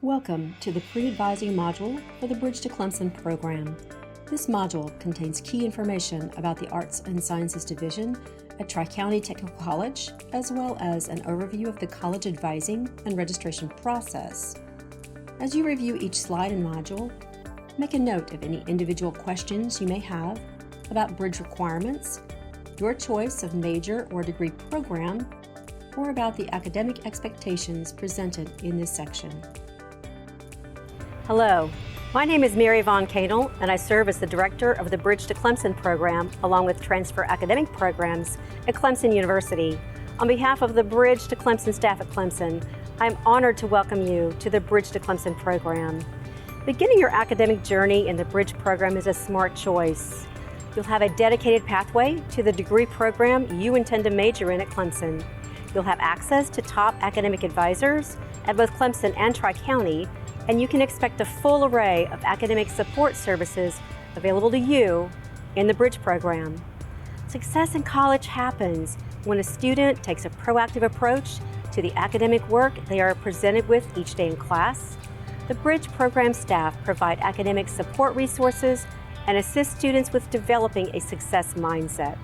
Welcome to the pre-advising module for the Bridge to Clemson program. This module contains key information about the Arts and Sciences Division at Tri-County Technical College, as well as an overview of the college advising and registration process. As you review each slide and module, make a note of any individual questions you may have about Bridge requirements, your choice of major or degree program, or about the academic expectations presented in this section. Hello, my name is Mary Von Kadel, and I serve as the Director of the Bridge to Clemson program, along with Transfer Academic Programs at Clemson University. On behalf of the Bridge to Clemson staff at Clemson, I'm honored to welcome you to the Bridge to Clemson program. Beginning your academic journey in the Bridge program is a smart choice. You'll have a dedicated pathway to the degree program you intend to major in at Clemson. You'll have access to top academic advisors at both Clemson and Tri-County, and you can expect a full array of academic support services available to you in the Bridge program. Success in college happens when a student takes a proactive approach to the academic work they are presented with each day in class. The Bridge program staff provide academic support resources and assist students with developing a success mindset.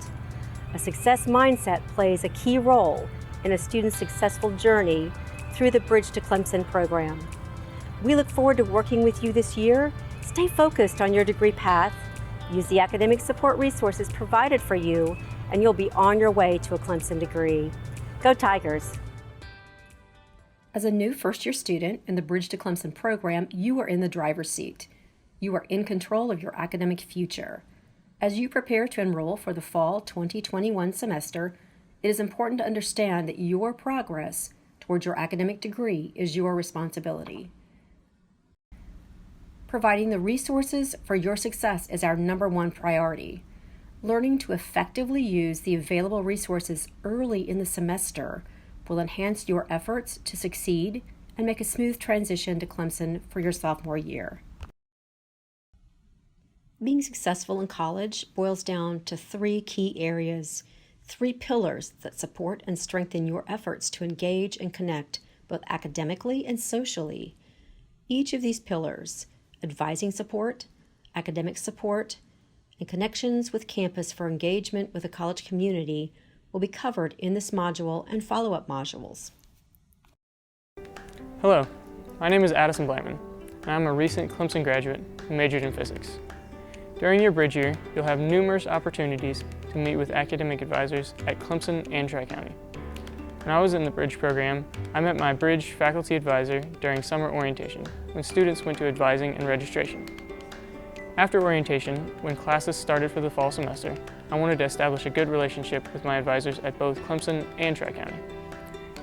A success mindset plays a key role in a student's successful journey through the Bridge to Clemson program. We look forward to working with you this year. Stay focused on your degree path, use the academic support resources provided for you, and you'll be on your way to a Clemson degree. Go Tigers! As a new first-year student in the Bridge to Clemson program, you are in the driver's seat. You are in control of your academic future. As you prepare to enroll for the fall 2021 semester, it is important to understand that your progress towards your academic degree is your responsibility. Providing the resources for your success is our number one priority. Learning to effectively use the available resources early in the semester will enhance your efforts to succeed and make a smooth transition to Clemson for your sophomore year. Being successful in college boils down to three key areas, three pillars that support and strengthen your efforts to engage and connect both academically and socially. Each of these pillars, advising support, academic support, and connections with campus for engagement with the college community, will be covered in this module and follow-up modules. Hello, my name is Addison Blackman, and I'm a recent Clemson graduate who majored in physics. During your Bridge year, you'll have numerous opportunities to meet with academic advisors at Clemson and Tri-County. When I was in the Bridge program, I met my Bridge faculty advisor during summer orientation, when students went to advising and registration. After orientation, when classes started for the fall semester, I wanted to establish a good relationship with my advisors at both Clemson and Tri-County.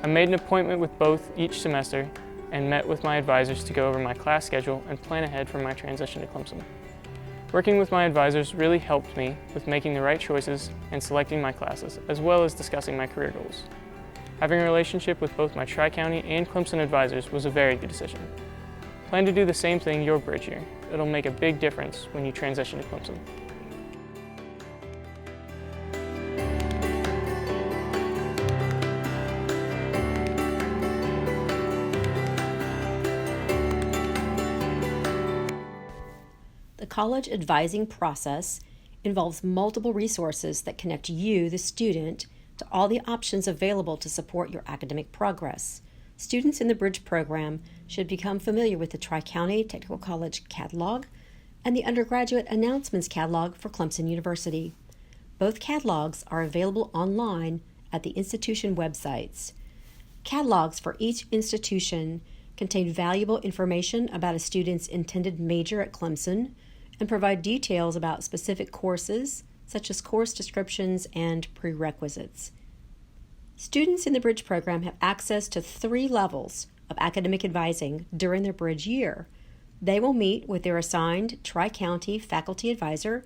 I made an appointment with both each semester and met with my advisors to go over my class schedule and plan ahead for my transition to Clemson. Working with my advisors really helped me with making the right choices and selecting my classes, as well as discussing my career goals. Having a relationship with both my Tri-County and Clemson advisors was a very good decision. Plan to do the same thing your Bridge year. It'll make a big difference when you transition to Clemson. The college advising process involves multiple resources that connect you, the student, to all the options available to support your academic progress. Students in the Bridge program should become familiar with the Tri-County Technical College catalog and the undergraduate announcements catalog for Clemson University. Both catalogs are available online at the institution websites. Catalogs for each institution contain valuable information about a student's intended major at Clemson and provide details about specific courses, such as course descriptions and prerequisites. Students in the Bridge program have access to 3 levels of academic advising during their Bridge year. They will meet with their assigned Tri-County faculty advisor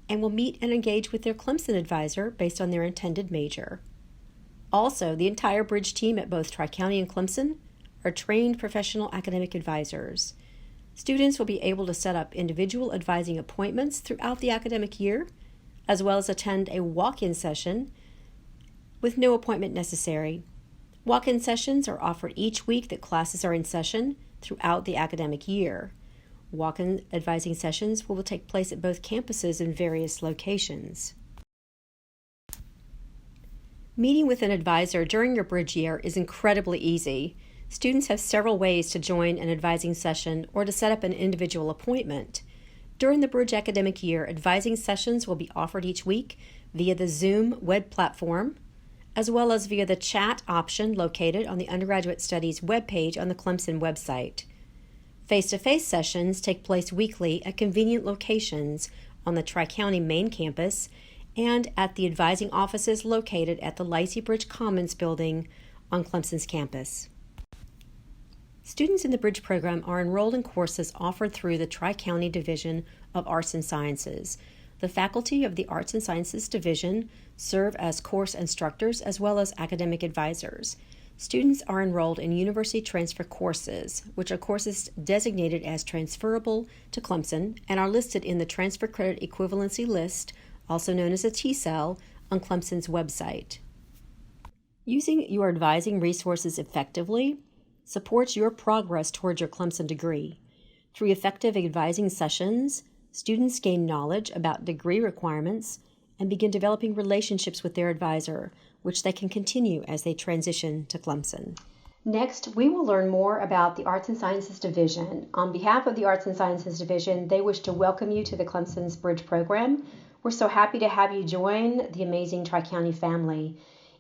and will meet and engage with their Clemson advisor based on their intended major. Also, the entire Bridge team at both Tri-County and Clemson are trained professional academic advisors. Students will be able to set up individual advising appointments throughout the academic year, as well as attend a walk-in session with no appointment necessary. Walk-in sessions are offered each week that classes are in session throughout the academic year. Walk-in advising sessions will take place at both campuses in various locations. Meeting with an advisor during your bridge year is incredibly easy. Students have several ways to join an advising session or to set up an individual appointment. During the bridge academic year, advising sessions will be offered each week via the Zoom web platform, as well as via the chat option located on the Undergraduate Studies webpage on the Clemson website. Face-to-face sessions take place weekly at convenient locations on the Tri-County main campus and at the advising offices located at the Lacey Bridge Commons building on Clemson's campus. Students in the Bridge program are enrolled in courses offered through the Tri-County Division of Arts and Sciences. The faculty of the Arts and Sciences Division serve as course instructors as well as academic advisors. Students are enrolled in university transfer courses, which are courses designated as transferable to Clemson and are listed in the Transfer Credit Equivalency List, also known as a TCEL, on Clemson's website. Using your advising resources effectively supports your progress towards your Clemson degree. Through effective advising sessions, students gain knowledge about degree requirements and begin developing relationships with their advisor, which they can continue as they transition to Clemson. Next, we will learn more about the Arts and Sciences Division. On behalf of the Arts and Sciences Division, they wish to welcome you to the Clemson's Bridge program. We're so happy to have you join the amazing Tri-County family.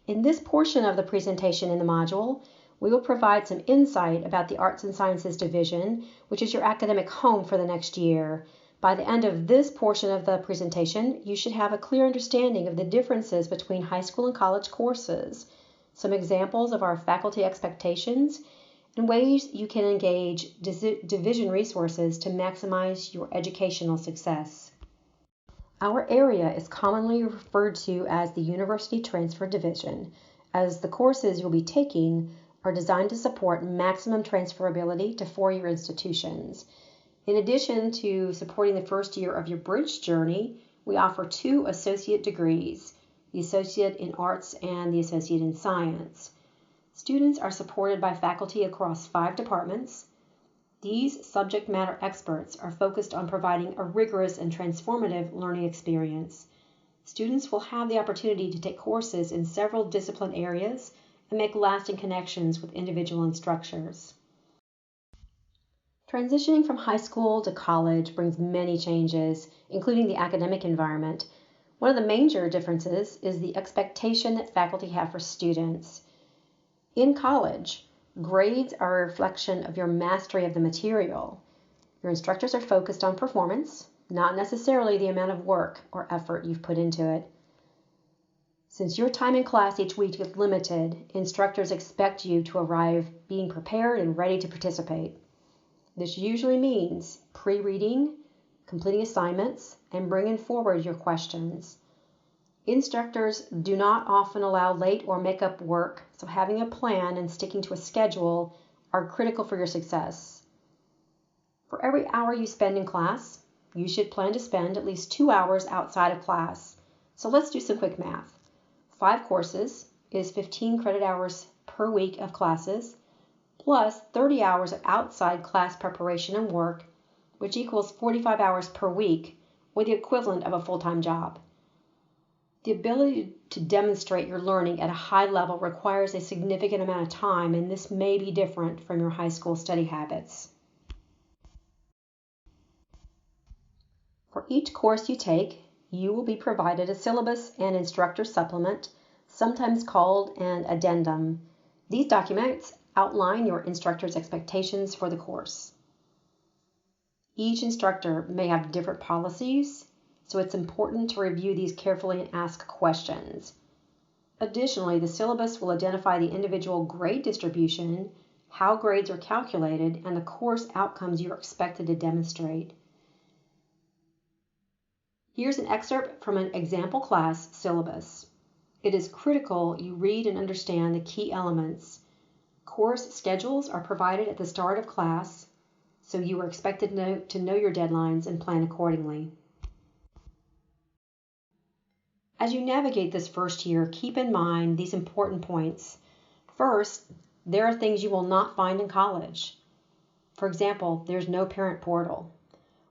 In this portion of the presentation in the module, we will provide some insight about the Arts and Sciences Division, which is your academic home for the next year. By the end of this portion of the presentation, you should have a clear understanding of the differences between high school and college courses, some examples of our faculty expectations, and ways you can engage division resources to maximize your educational success. Our area is commonly referred to as the University Transfer Division, as the courses you'll be taking are designed to support maximum transferability to four-year institutions. In addition to supporting the first year of your bridge journey, we offer 2 associate degrees, the Associate in Arts and the Associate in Science. Students are supported by faculty across 5 departments. These subject matter experts are focused on providing a rigorous and transformative learning experience. Students will have the opportunity to take courses in several discipline areas and make lasting connections with individual instructors. Transitioning from high school to college brings many changes, including the academic environment. One of the major differences is the expectation that faculty have for students. In college, grades are a reflection of your mastery of the material. Your instructors are focused on performance, not necessarily the amount of work or effort you've put into it. Since your time in class each week is limited, instructors expect you to arrive being prepared and ready to participate. This usually means pre-reading, completing assignments, and bringing forward your questions. Instructors do not often allow late or make-up work, so having a plan and sticking to a schedule are critical for your success. For every hour you spend in class, you should plan to spend at least 2 hours outside of class. So let's do some quick math. 5 courses is 15 credit hours per week of classes, plus 30 hours of outside class preparation and work, which equals 45 hours per week, or the equivalent of a full-time job. The ability to demonstrate your learning at a high level requires a significant amount of time, and this may be different from your high school study habits. For each course you take, you will be provided a syllabus and instructor supplement, sometimes called an addendum. These documents outline your instructor's expectations for the course. Each instructor may have different policies, so it's important to review these carefully and ask questions. Additionally, the syllabus will identify the individual grade distribution, how grades are calculated, and the course outcomes you are expected to demonstrate. Here's an excerpt from an example class syllabus. It is critical you read and understand the key elements. Course schedules are provided at the start of class, so you are expected to know your deadlines and plan accordingly. As you navigate this first year, keep in mind these important points. First, there are things you will not find in college. For example, there's no parent portal.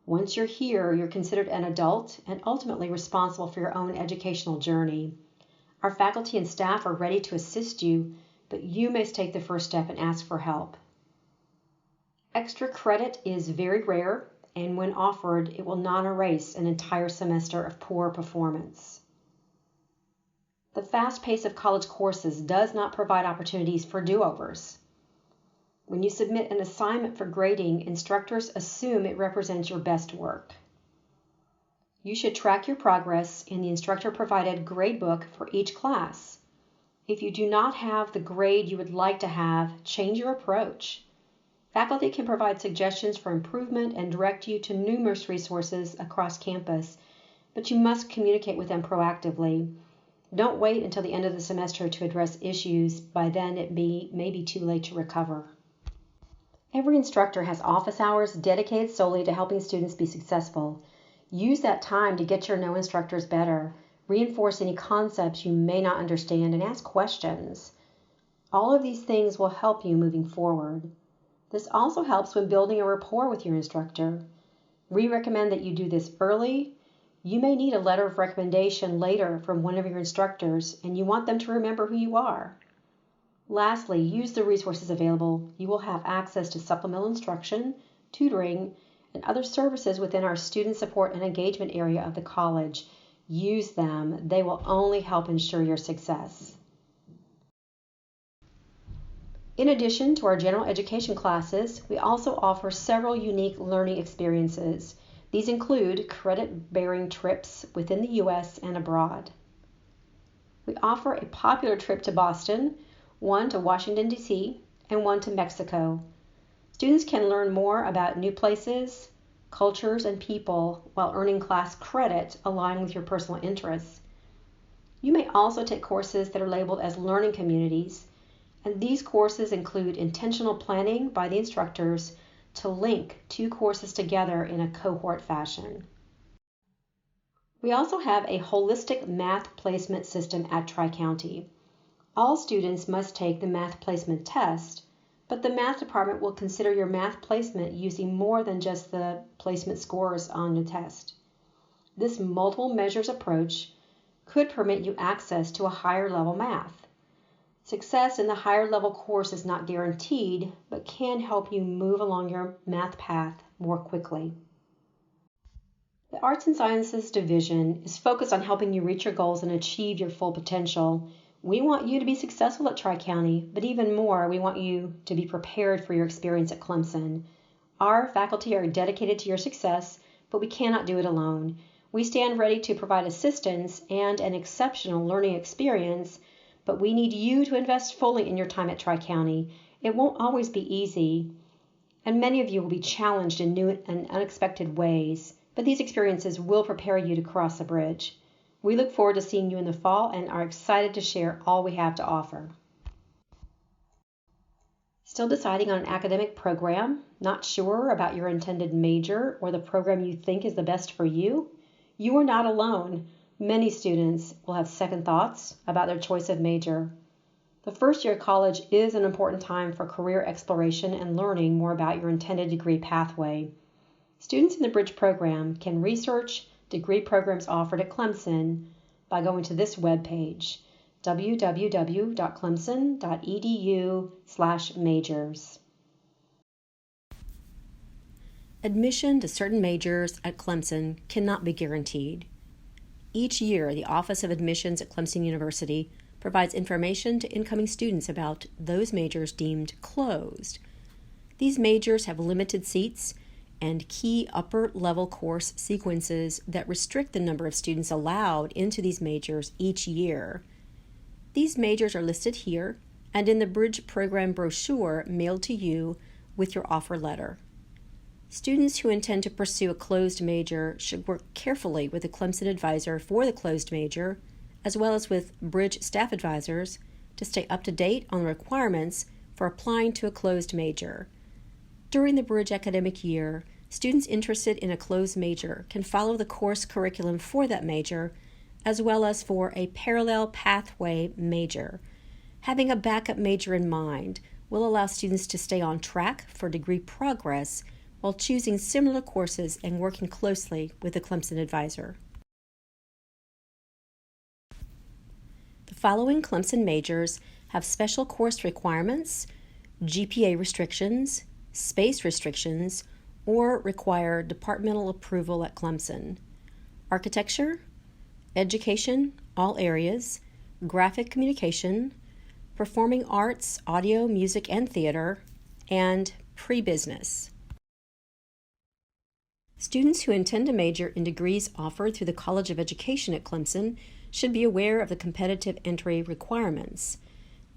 Once you're here, you're considered an adult and ultimately responsible for your own educational journey. Our faculty and staff are ready to assist you, but you must take the first step and ask for help. Extra credit is very rare, and when offered, it will not erase an entire semester of poor performance. The fast pace of college courses does not provide opportunities for do-overs. When you submit an assignment for grading, instructors assume it represents your best work. You should track your progress in the instructor-provided gradebook for each class. If you do not have the grade you would like to have, change your approach. Faculty can provide suggestions for improvement and direct you to numerous resources across campus, but you must communicate with them proactively. Don't wait until the end of the semester to address issues. By then, it may be too late to recover. Every instructor has office hours dedicated solely to helping students be successful. Use that time to get to know instructors better, reinforce any concepts you may not understand, and ask questions. All of these things will help you moving forward. This also helps when building a rapport with your instructor. We recommend that you do this early. You may need a letter of recommendation later from one of your instructors, and you want them to remember who you are. Lastly, use the resources available. You will have access to supplemental instruction, tutoring, and other services within our student support and engagement area of the college. Use them. They will only help ensure your success. In addition to our general education classes, we also offer several unique learning experiences. These include credit-bearing trips within the U.S. and abroad. We offer a popular trip to Boston, one to Washington, D.C., and one to Mexico. Students can learn more about new places, cultures, and people while earning class credit aligned with your personal interests. You may also take courses that are labeled as learning communities, and these courses include intentional planning by the instructors to link two courses together in a cohort fashion. We also have a holistic math placement system at Tri-County. All students must take the math placement test, but the math department will consider your math placement using more than just the placement scores on the test. This multiple measures approach could permit you access to a higher level math. Success in the higher level course is not guaranteed, but can help you move along your math path more quickly. The Arts and Sciences Division is focused on helping you reach your goals and achieve your full potential. We want you to be successful at Tri-County, but even more, we want you to be prepared for your experience at Clemson. Our faculty are dedicated to your success, but we cannot do it alone. We stand ready to provide assistance and an exceptional learning experience, but we need you to invest fully in your time at Tri-County. It won't always be easy, and many of you will be challenged in new and unexpected ways, but these experiences will prepare you to cross the bridge. We look forward to seeing you in the fall and are excited to share all we have to offer. Still deciding on an academic program? Not sure about your intended major or the program you think is the best for you? You are not alone. Many students will have second thoughts about their choice of major. The first year of college is an important time for career exploration and learning more about your intended degree pathway. Students in the Bridge program can research degree programs offered at Clemson by going to this webpage, www.clemson.edu/majors. Admission to certain majors at Clemson cannot be guaranteed. Each year, the Office of Admissions at Clemson University provides information to incoming students about those majors deemed closed. These majors have limited seats and key upper-level course sequences that restrict the number of students allowed into these majors each year. These majors are listed here and in the Bridge program brochure mailed to you with your offer letter. Students who intend to pursue a closed major should work carefully with the Clemson advisor for the closed major, as well as with Bridge staff advisors, to stay up to date on the requirements for applying to a closed major. During the Bridge academic year, students interested in a closed major can follow the course curriculum for that major, as well as for a parallel pathway major. Having a backup major in mind will allow students to stay on track for degree progress while choosing similar courses and working closely with the Clemson advisor. The following Clemson majors have special course requirements, GPA restrictions, space restrictions, or require departmental approval at Clemson: architecture, education, all areas, graphic communication, performing arts, audio, music, and theater, and pre-business. Students who intend to major in degrees offered through the College of Education at Clemson should be aware of the competitive entry requirements.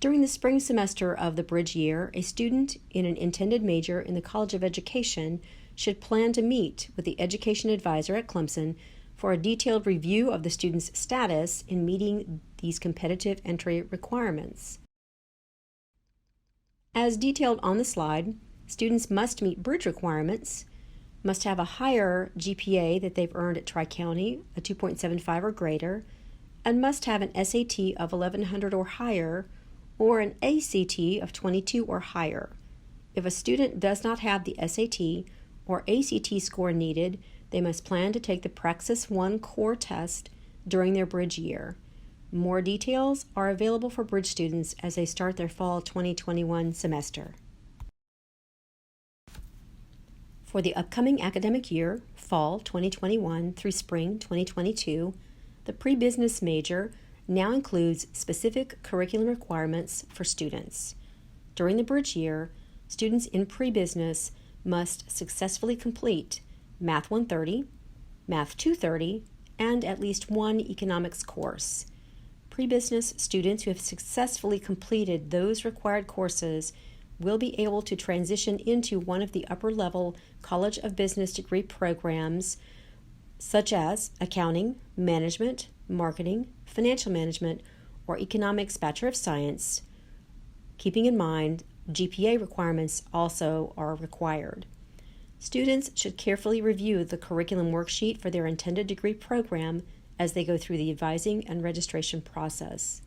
During the spring semester of the Bridge year, a student in an intended major in the College of Education should plan to meet with the education advisor at Clemson for a detailed review of the student's status in meeting these competitive entry requirements. As detailed on the slide, students must meet Bridge requirements, must have a higher GPA that they've earned at Tri-County, a 2.75 or greater, and must have an SAT of 1100 or higher, or an ACT of 22 or higher. If a student does not have the SAT or ACT score needed, they must plan to take the Praxis 1 core test during their Bridge year. More details are available for Bridge students as they start their fall 2021 semester. For the upcoming academic year, fall 2021 through spring 2022, the pre-business major now includes specific curriculum requirements for students. During the Bridge year, students in pre-business must successfully complete Math 130, Math 230, and at least one economics course. Pre-business students who have successfully completed those required courses will be able to transition into one of the upper-level College of Business degree programs such as accounting, management, marketing, financial management, or economics Bachelor of Science, keeping in mind GPA requirements also are required. Students should carefully review the curriculum worksheet for their intended degree program as they go through the advising and registration process.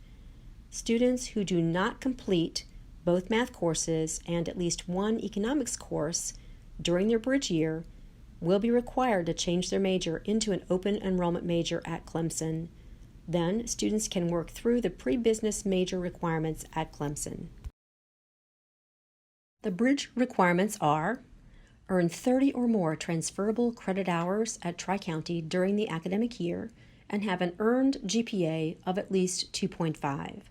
Students who do not complete both math courses and at least one economics course during their Bridge year will be required to change their major into an open enrollment major at Clemson. Then, students can work through the pre-business major requirements at Clemson. The Bridge requirements are: earn 30 or more transferable credit hours at Tri-County during the academic year and have an earned GPA of at least 2.5.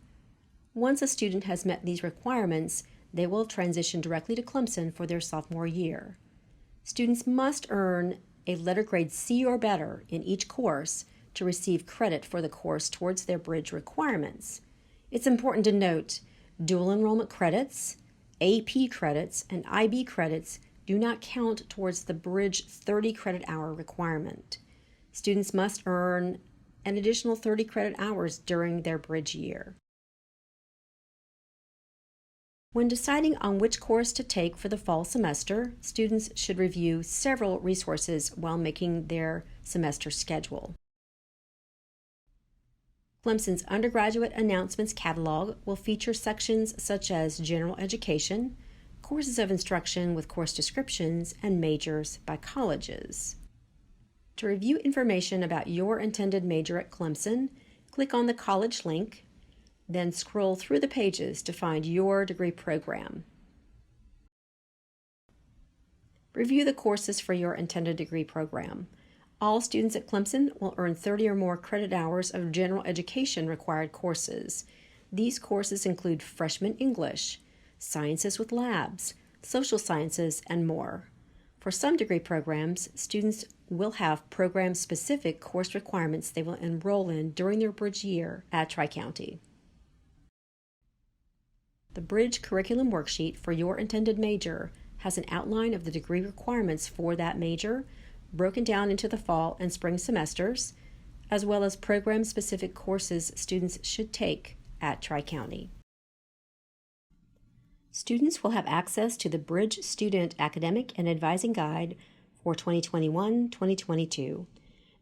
Once a student has met these requirements, they will transition directly to Clemson for their sophomore year. Students must earn a letter grade C or better in each course to receive credit for the course towards their Bridge requirements. It's important to note, dual enrollment credits, AP credits, and IB credits do not count towards the Bridge 30 credit hour requirement. Students must earn an additional 30 credit hours during their Bridge year. When deciding on which course to take for the fall semester, students should review several resources while making their semester schedule. Clemson's undergraduate announcements catalog will feature sections such as general education, courses of instruction with course descriptions, and majors by colleges. To review information about your intended major at Clemson, click on the college link, then scroll through the pages to find your degree program. Review the courses for your intended degree program. All students at Clemson will earn 30 or more credit hours of general education required courses. These courses include freshman English, sciences with labs, social sciences, and more. For some degree programs, students will have program-specific course requirements they will enroll in during their Bridge year at Tri-County. The Bridge curriculum worksheet for your intended major has an outline of the degree requirements for that major, broken down into the fall and spring semesters, as well as program-specific courses students should take at Tri-County. Students will have access to the Bridge Student Academic and Advising Guide for 2021-2022.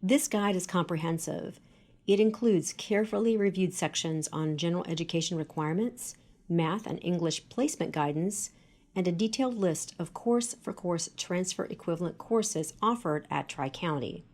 This guide is comprehensive. It includes carefully reviewed sections on general education requirements, math and English placement guidance, and a detailed list of course-for-course transfer equivalent courses offered at Tri-County.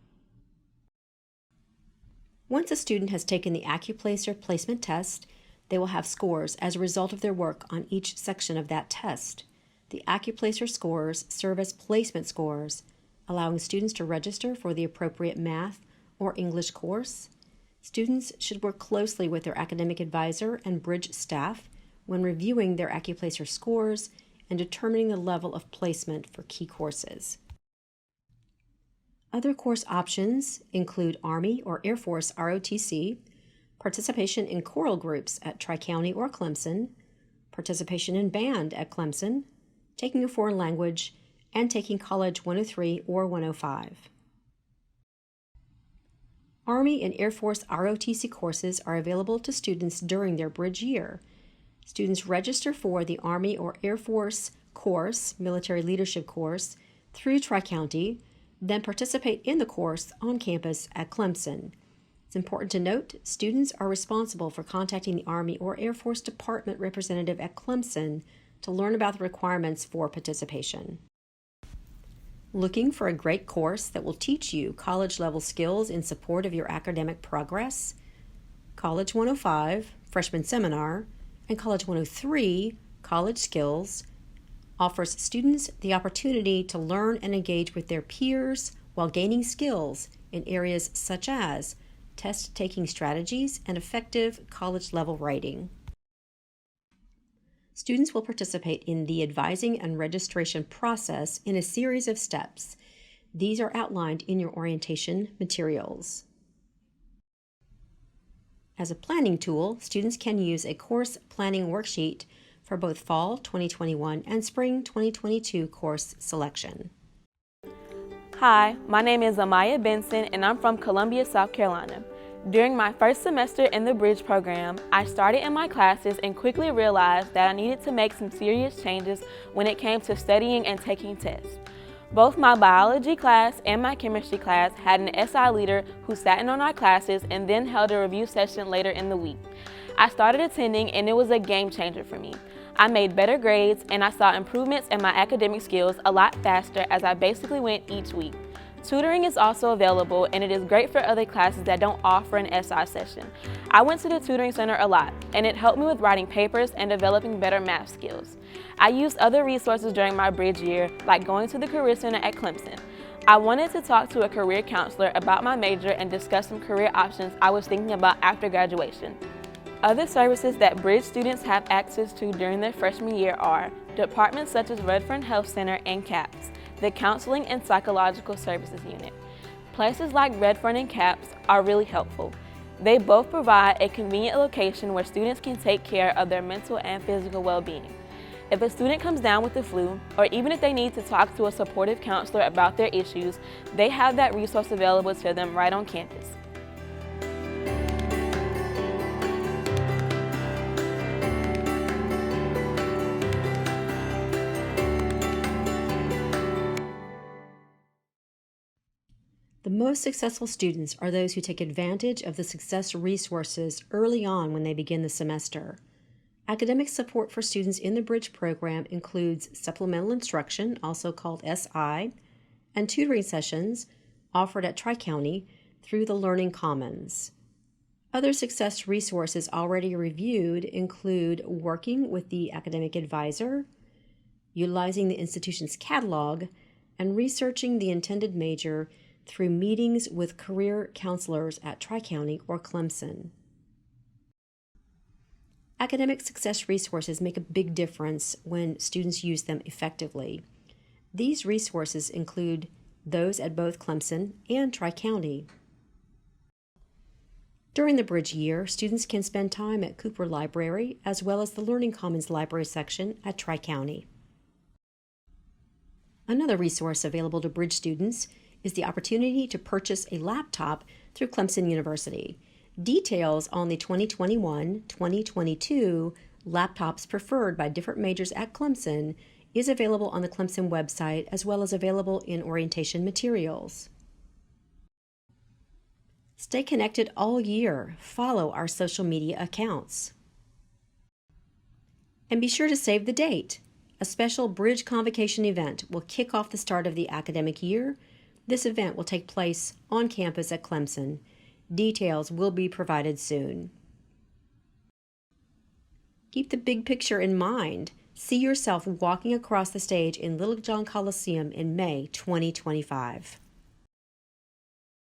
Once a student has taken the AccuPlacer placement test, they will have scores as a result of their work on each section of that test. The AccuPlacer scores serve as placement scores, allowing students to register for the appropriate math or English course. Students should work closely with their academic advisor and Bridge staff when reviewing their AccuPlacer scores and determining the level of placement for key courses. Other course options include Army or Air Force ROTC, participation in choral groups at Tri-County or Clemson, participation in band at Clemson, taking a foreign language, and taking College 103 or 105. Army and Air Force ROTC courses are available to students during their bridge year. Students register for the Army or Air Force course, military leadership course, through Tri-County, then participate in the course on campus at Clemson. It's important to note, students are responsible for contacting the Army or Air Force Department representative at Clemson to learn about the requirements for participation. Looking for a great course that will teach you college-level skills in support of your academic progress? College 105, Freshman Seminar, and College 103, College Skills, offers students the opportunity to learn and engage with their peers while gaining skills in areas such as test-taking strategies and effective college-level writing. Students will participate in the advising and registration process in a series of steps. These are outlined in your orientation materials. As a planning tool, students can use a course planning worksheet for both Fall 2021 and Spring 2022 course selection. Hi, my name is Amaya Benson and I'm from Columbia, South Carolina. During my first semester in the Bridge program, I started in my classes and quickly realized that I needed to make some serious changes when it came to studying and taking tests. Both my biology class and my chemistry class had an SI leader who sat in on our classes and then held a review session later in the week. I started attending and it was a game changer for me. I made better grades and I saw improvements in my academic skills a lot faster as I basically went each week. Tutoring is also available and it is great for other classes that don't offer an SI session. I went to the tutoring center a lot and it helped me with writing papers and developing better math skills. I used other resources during my bridge year, like going to the Career Center at Clemson. I wanted to talk to a career counselor about my major and discuss some career options I was thinking about after graduation. Other services that Bridge students have access to during their freshman year are departments such as Redfern Health Center and CAPS, the Counseling and Psychological Services Unit. Places like Redfern and CAPS are really helpful. They both provide a convenient location where students can take care of their mental and physical well-being. If a student comes down with the flu, or even if they need to talk to a supportive counselor about their issues, they have that resource available to them right on campus. The most successful students are those who take advantage of the success resources early on when they begin the semester. Academic support for students in the Bridge program includes supplemental instruction, also called SI, and tutoring sessions offered at Tri-County through the Learning Commons. Other success resources already reviewed include working with the academic advisor, utilizing the institution's catalog, and researching the intended major through meetings with career counselors at Tri-County or Clemson. Academic success resources make a big difference when students use them effectively. These resources include those at both Clemson and Tri-County. During the Bridge year, students can spend time at Cooper Library as well as the Learning Commons Library section at Tri-County. Another resource available to Bridge students is the opportunity to purchase a laptop through Clemson University. Details on the 2021-2022 laptops preferred by different majors at Clemson is available on the Clemson website as well as available in orientation materials. Stay connected all year. Follow our social media accounts. And be sure to save the date. A special Bridge Convocation event will kick off the start of the academic year. This event will take place on campus at Clemson. Details will be provided soon. Keep the big picture in mind. See yourself walking across the stage in Little John Coliseum in May 2025.